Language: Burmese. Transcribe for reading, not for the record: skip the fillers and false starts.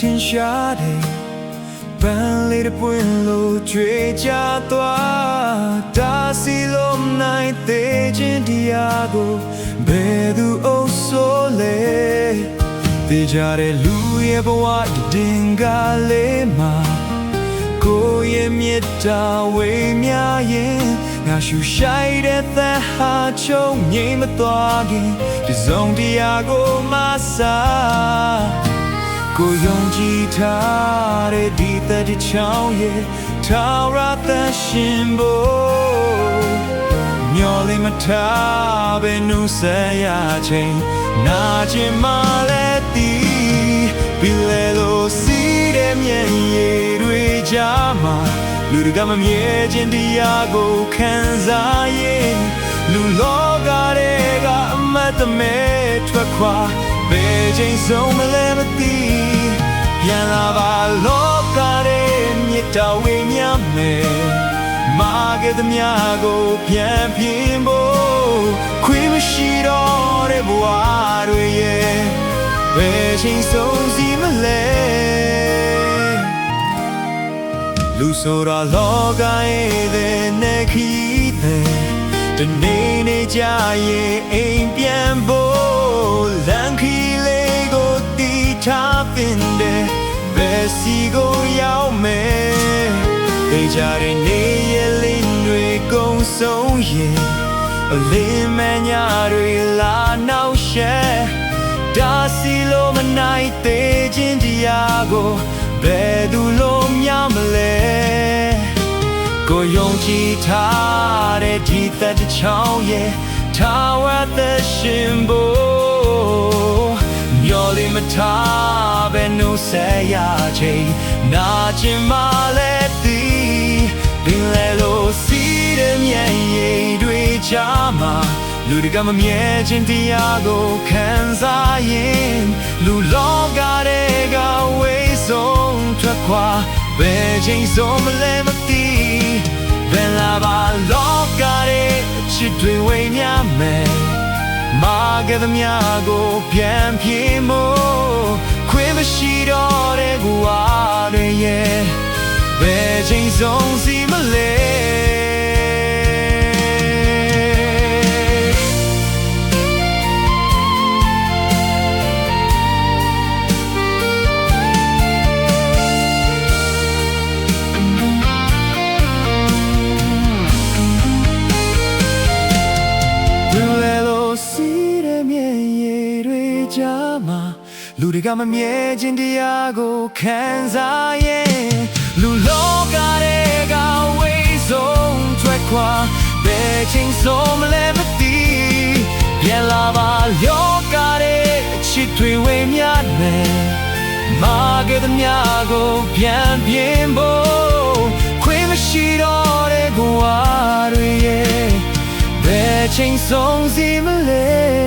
ထင်ရှားတယ်ပန်းလေးတစ်ပွင့်လို့ကြွေကြသွားဒါစီလုံးနိုင်သေးခြင်းတရားကိုဘယ်သူအုပ်ဆိုးလဲတေးကြတဲ့လူရဲ့ဘဝတင်ကားလေးမှာကိုယ်ရဲ့မြတ်တာဝေမြရင်ငါရှူရှိုက်တဲ့သံဟာချုံငြိမ်မသွားခင်ဒီစုံတရားကိုမဆာကိုယုံကြည်ထားတဲ့ဒီသက်တစ်ချောင်းရဲ့ထာဝရသရှင်ဘို့မျောလေးမထားဘဲနှုတ်ဆက်ရခြင်းနာကျင်မှလည်းတည်ပြီးလေလို့စီးတဲ့မျက်ရည်တွေကြားမှာလူတွေကမမြဲခြင်းတရားကိုခံစားရင်လူလောကတွေကအမတ်တမဲထွက်ခွာဘယ်ချိန်ဆုံးမလဲမသိပြန်လာပါလောကတွေမြတ်တော်ဝေမြမယ်မာခဲ့သမျှကိုပြန်ပြင်ဖို့ခွင့်မရှိတော့တဲ့ဘဝတွေရဲ့ဘယ်ချိန်ဆုံးစီမလဲလူဆိုတာလောကရဲ့နဲ့ခီးတဲ့တနေ့နေ့ကြရင်အိမ်ပြန်ဖို့လမ်းခီးလေးကိုတီးထားပင်တဲ့ဘယ်စီကိုရောက်မယ်ဒေးကြတဲ့နေရလင်းတွေကုန်ဆုံးရင်အလင်းမညာတွေလာနောက်ရှက်ဒါစီလိုမနိုင်သေးခြင်းတရားကိုဘယ်သူလို့များမလဲကိုယုံကြည်ထားတဲ့ဒီသက်တစ်ချောင်းရဲ့ထာဝရသရှင်ဘို့မျောလေးမထားဘဲနှုတ်ဆက်ရခြင်းနာကျင်မှလည်းတည်ပင်လေလို့စီးတဲ့မျက်ရည်တွေကြားမှာလူတွေကမမြဲခြင်းတရားကိုခံစားရင်လူလောကတွေကဝေးဆုံးထွက်ခွာဘယ်ချိန်ဆုံးမလဲမသိဘယ်လာပါလောကတွေချစ်တွေဝေးများမယ်မာခဲ့သမျှကိုပြန်ပြေမို့ခွင့်မရှိတော့တဲ့ဘဝတွေရဲ့ဘယ်ချိန်ဆုံးစီမလဲလူတွေကမမြဲခြင်းတရားကိုခံစားရင်လူလောကတွေကဝေးဆုံးထွက်ခွာဘယ်ချိန်ဆုံးမလဲမသိပြန်လာပါလောကတွေအချစ်တွေဝေးမြတ်မယ်မာခဲ့သမျှကိုပြန်ပြင်ဖို့ခွင့်မရှိတော့တဲ့ဘဝတွေရဲ့ဘယ်ချိန်ဆုံးစီမလဲ